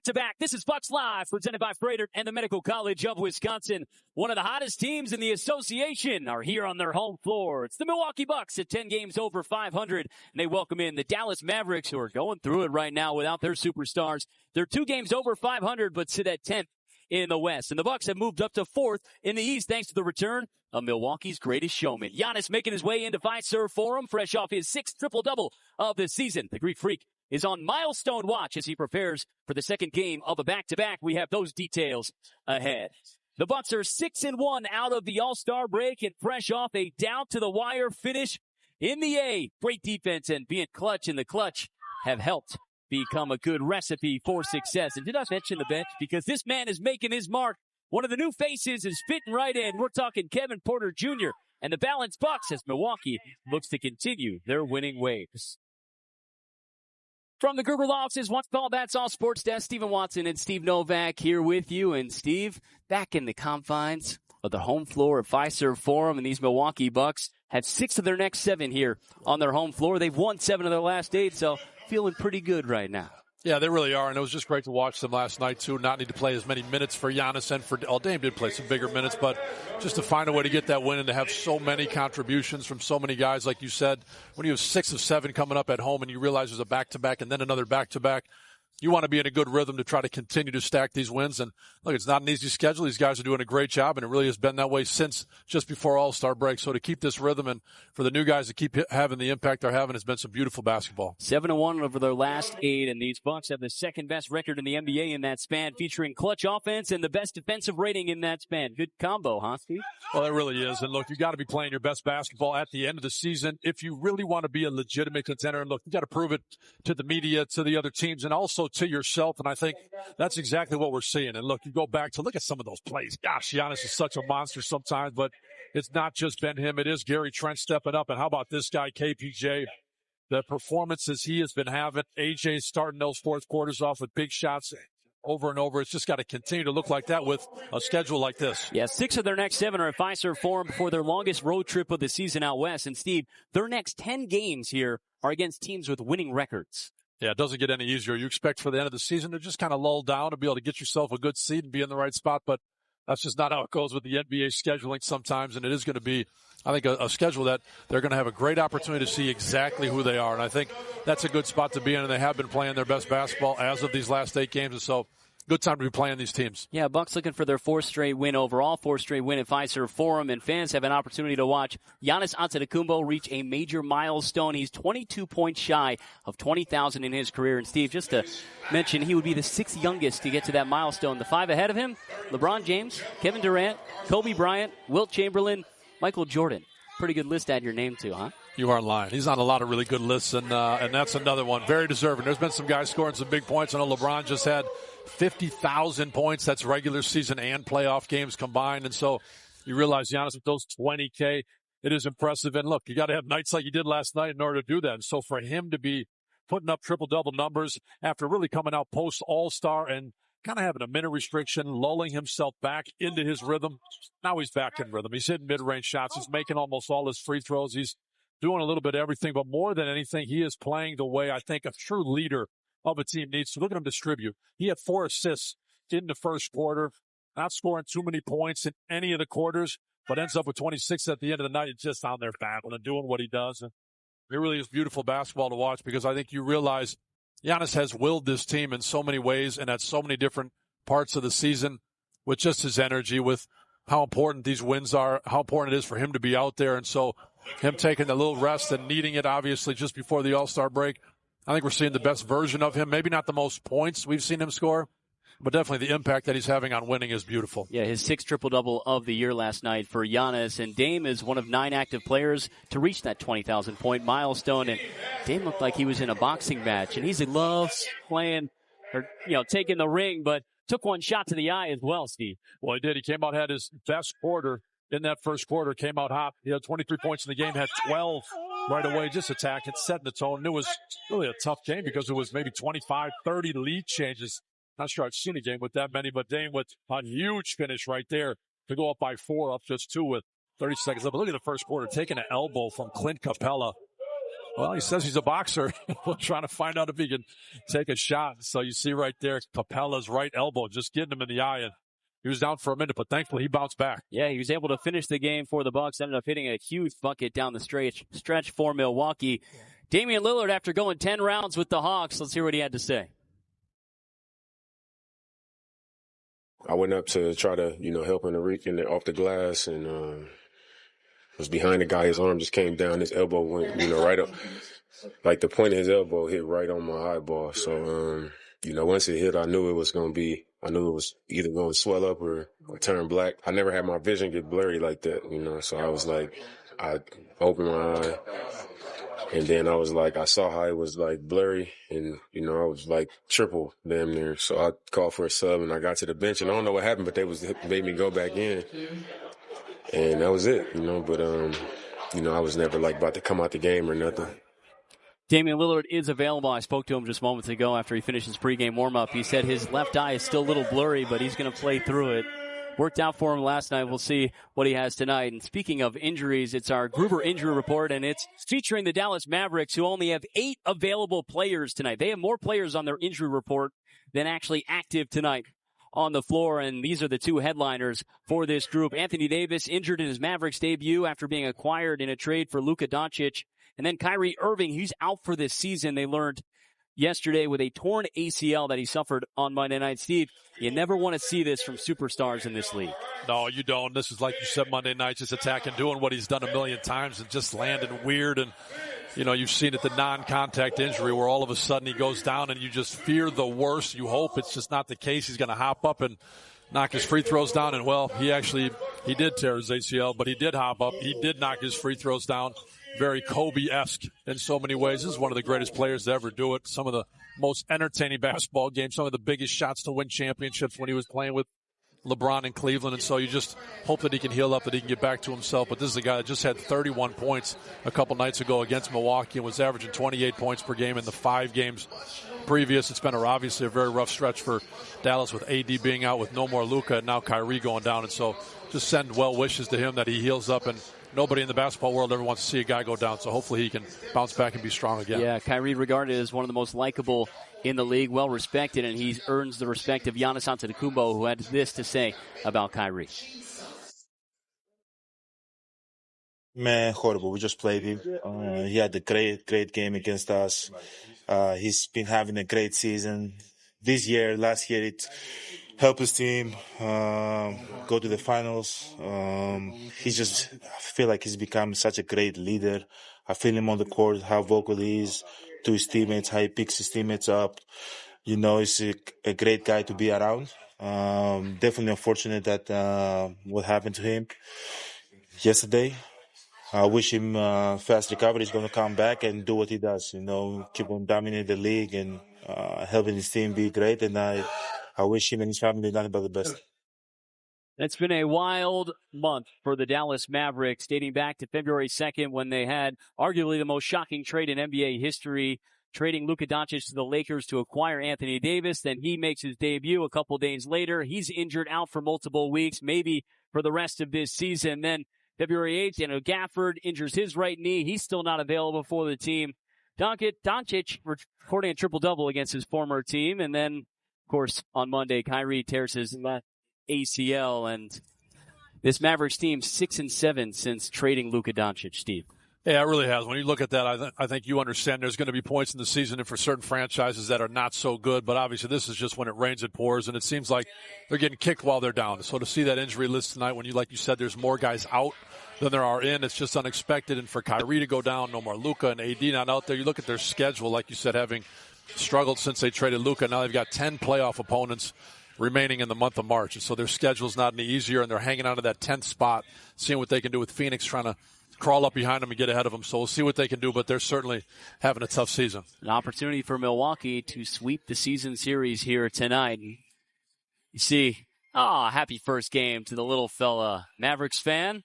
back-to-back. This is Bucks Live, presented by Freighter and the Medical College of Wisconsin. One of the hottest teams in the association are here on their home floor. It's the Milwaukee Bucks at 10 games over 500, and they welcome in the Dallas Mavericks, who are going through it right now without their superstars. They're 2 games over 500, but sit at 10th in the West. And the Bucks have moved up to 4th in the East thanks to the return of Milwaukee's greatest showman. Giannis making his way into Fiserv Forum, fresh off his 6th triple-double of the season. The Greek Freak is on milestone watch as he prepares for the second game of a back-to-back. We have those details ahead. The Bucks are 6-1 out of the All-Star break and fresh off a down-to-the-wire finish in the A. Great defense and being clutch in the clutch have helped become a good recipe for success. And did I mention the bench? Because this man is making his mark. One of the new faces is fitting right in. We're talking Kevin Porter Jr. and the balanced Bucks as Milwaukee looks to continue their winning ways. From the Gruber Law Offices, Once Call That's All Sports Desk, Stephen Watson and Steve Novak here with you. And Steve, back in the confines of the home floor at Fiserv Forum, and these Milwaukee Bucks have 6 of their next 7 here on their home floor. They've won 7 of their last 8, so feeling pretty good right now. Yeah, they really are, and it was just great to watch them last night, too. Not need to play as many minutes for Giannis and for Dame did play some bigger minutes, but just to find a way to get that win and to have so many contributions from so many guys, like you said, when you have 6 of 7 coming up at home and you realize there's a back-to-back and then another back-to-back, you want to be in a good rhythm to try to continue to stack these wins. And look, it's not an easy schedule. These guys are doing a great job, and it really has been that way since just before All-Star break. So to keep this rhythm and for the new guys to keep having the impact they're having has been some beautiful basketball. 7-1 over their last 8, and these Bucks have the second best record in the NBA in that span, featuring clutch offense and the best defensive rating in that span. Good combo, huh, Steve? Well, it really is. And look, you got to be playing your best basketball at the end of the season if you really want to be a legitimate contender. And look, you got to prove it to the media, to the other teams, and also to yourself. And I think that's exactly what we're seeing. And look, you go back to look at some of those plays. Gosh, Giannis is such a monster sometimes, but it's not just been him. It is Gary Trent stepping up. And how about this guy, KPJ? The performances he has been having. AJ starting those fourth quarters off with big shots over and over. It's just got to continue to look like that with a schedule like this. Yeah, 6 of their next 7 are at Fiserv Forum before their longest road trip of the season out west. And Steve, their next 10 games here are against teams with winning records. Yeah, it doesn't get any easier. You expect for the end of the season to just kind of lull down to be able to get yourself a good seed and be in the right spot, but that's just not how it goes with the NBA scheduling sometimes, and it is going to be, I think, a schedule that they're going to have a great opportunity to see exactly who they are, and I think that's a good spot to be in, and they have been playing their best basketball as of these last 8 games, and so good time to be playing these teams. Yeah, Bucks looking for their 4th straight win overall, 4th straight win at Fiserv Forum, and fans have an opportunity to watch Giannis Antetokounmpo reach a major milestone. He's 22 points shy of 20,000 in his career. And Steve, just to mention, he would be the 6th youngest to get to that milestone. The 5 ahead of him, LeBron James, Kevin Durant, Kobe Bryant, Wilt Chamberlain, Michael Jordan. Pretty good list to add your name to, huh? You aren't lying. He's on a lot of really good lists, and that's another one. Very deserving. There's been some guys scoring some big points. I know LeBron just had 50,000 points. That's regular season and playoff games combined. And so you realize, Giannis, with those 20K, it is impressive. And look, you got to have nights like you did last night in order to do that. And so for him to be putting up triple-double numbers after really coming out post-All-Star and kind of having a minute restriction, lulling himself back into his rhythm. Now he's back in rhythm. He's hitting mid-range shots. He's making almost all his free throws. He's doing a little bit of everything. But more than anything, he is playing the way I think a true leader of a team needs to. Look at him distribute. He had 4 assists in the first quarter, not scoring too many points in any of the quarters, but ends up with 26 at the end of the night. It's just on there battling and doing what he does. And it really is beautiful basketball to watch because I think you realize Giannis has willed this team in so many ways and at so many different parts of the season with just his energy, with how important these wins are, how important it is for him to be out there. And so him taking a little rest and needing it, obviously, just before the All-Star break, I think we're seeing the best version of him. Maybe not the most points we've seen him score, but definitely the impact that he's having on winning is beautiful. Yeah, his 6th triple-double of the year last night for Giannis. And Dame is one of 9 active players to reach that 20,000-point milestone. And Dame looked like he was in a boxing match. And he loves playing or, taking the ring, but took one shot to the eye as well, Steve. Well, he did. He came out, had his best quarter in that first quarter, came out hot. He had 23 points in the game, had 12 right away, just attacking, setting the tone. And it was really a tough game because it was maybe 25, 30 lead changes. Not sure I've seen a game with that many, but Dame with a huge finish right there to go up by 4, up just 2 with 30 seconds left. But look at the first quarter, taking an elbow from Clint Capella. Well, he says he's a boxer. We're trying to find out if he can take a shot. So you see right there, Capella's right elbow just getting him in the eye. And he was down for a minute, but thankfully he bounced back. Yeah, he was able to finish the game for the Bucks. Ended up hitting a huge bucket down the stretch for Milwaukee. Damian Lillard, after going 10 rounds with the Hawks, let's hear what he had to say. I went up to try to, help him off the glass, and was behind the guy. His arm just came down. His elbow went, right up. Like the point of his elbow hit right on my eyeball. So, once it hit, I knew it was either going to swell up or turn black. I never had my vision get blurry like that, so I was like, I opened my eye. And then I was like, I saw how it was like blurry and, I was like triple damn near. So I called for a sub and I got to the bench and I don't know what happened, but they made me go back in. And that was it, but, I was never like about to come out the game or nothing. Damian Lillard is available. I spoke to him just moments ago after he finished his pregame warm-up. He said his left eye is still a little blurry, but he's going to play through it. Worked out for him last night. We'll see what he has tonight. And speaking of injuries, it's our Gruber injury report, and it's featuring the Dallas Mavericks, who only have 8 available players tonight. They have more players on their injury report than actually active tonight on the floor, and these are the 2 headliners for this group. Anthony Davis injured in his Mavericks debut after being acquired in a trade for Luka Doncic. And then Kyrie Irving, he's out for this season. They learned yesterday with a torn ACL that he suffered on Monday night. Steve, you never want to see this from superstars in this league. No, you don't. This is, like you said, Monday night, just attacking, doing what he's done a million times and just landing weird. And, you've seen it, the non-contact injury where all of a sudden he goes down and you just fear the worst. You hope it's just not the case. He's going to hop up and knock his free throws down. And, well, he did tear his ACL, but he did hop up. He did knock his free throws down. Very Kobe-esque in so many ways. This is one of the greatest players to ever do it. Some of the most entertaining basketball games, some of the biggest shots to win championships when he was playing with LeBron in Cleveland. And so you just hope that he can heal up, that he can get back to himself. But this is a guy that just had 31 points a couple nights ago against Milwaukee and was averaging 28 points per game in the 5 games previous. It's been obviously a very rough stretch for Dallas with AD being out, with no more Luka, and now Kyrie going down. And so just send well wishes to him that he heals up, and nobody in the basketball world ever wants to see a guy go down, so hopefully he can bounce back and be strong again. Yeah, Kyrie regarded as one of the most likable in the league, well respected, and he earns the respect of Giannis Antetokounmpo, who had this to say about Kyrie. Man, horrible. We just played him. He had a great game against us. He's been having a great season. This year, last year, it helped his team go to the finals. I feel like he's become such a great leader. I feel him on the court, how vocal he is to his teammates, how he picks his teammates up. He's a great guy to be around. Definitely unfortunate that what happened to him yesterday. I wish him fast recovery. He's going to come back and do what he does, keep on dominating the league and helping his team be great. And I wish him and his family nothing but the best. It's been a wild month for the Dallas Mavericks, dating back to February 2nd when they had arguably the most shocking trade in NBA history, trading Luka Doncic to the Lakers to acquire Anthony Davis. Then he makes his debut a couple days later. He's injured, out for multiple weeks, maybe for the rest of this season. Then February 8th, Gafford injures his right knee. He's still not available for the team. Doncic recording a triple-double against his former team. And then, of course, on Monday, Kyrie tears his left ACL, and this Mavericks team 6-7 since trading Luka Doncic. Steve. Yeah, it really has. When you look at that, I think you understand there's going to be points in the season and for certain franchises that are not so good, but obviously this is just when it rains, it pours, and it seems like they're getting kicked while they're down. So to see that injury list tonight, when like you said, there's more guys out than there are in, it's just unexpected. And for Kyrie to go down, no more Luka and AD not out there. You look at their schedule, like you said, having struggled since they traded Luka. Now they've got 10 playoff opponents remaining in the month of March. And so their schedule's not any easier, and they're hanging on to that 10th spot, seeing what they can do with Phoenix, trying to crawl up behind them and get ahead of them. So we'll see what they can do, but they're certainly having a tough season. An opportunity for Milwaukee to sweep the season series here tonight. You see, happy first game to the little fella. Mavericks fan,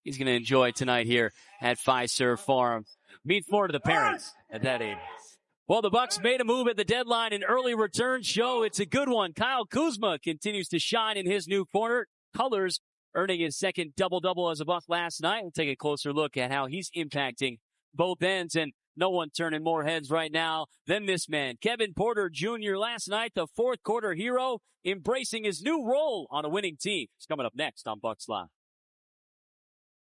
he's going to enjoy tonight here at Fiserv Forum. Means more to the parents at that age. Well, the Bucks made a move at the deadline, an early return show. It's a good one. Kyle Kuzma continues to shine in his new colors, earning his second double-double as a Buck last night. We'll take a closer look at how he's impacting both ends. And No one turning more heads right now than this man. Kevin Porter Jr. last night, the fourth quarter hero, embracing his new role on a winning team. It's coming up next on Bucks Live.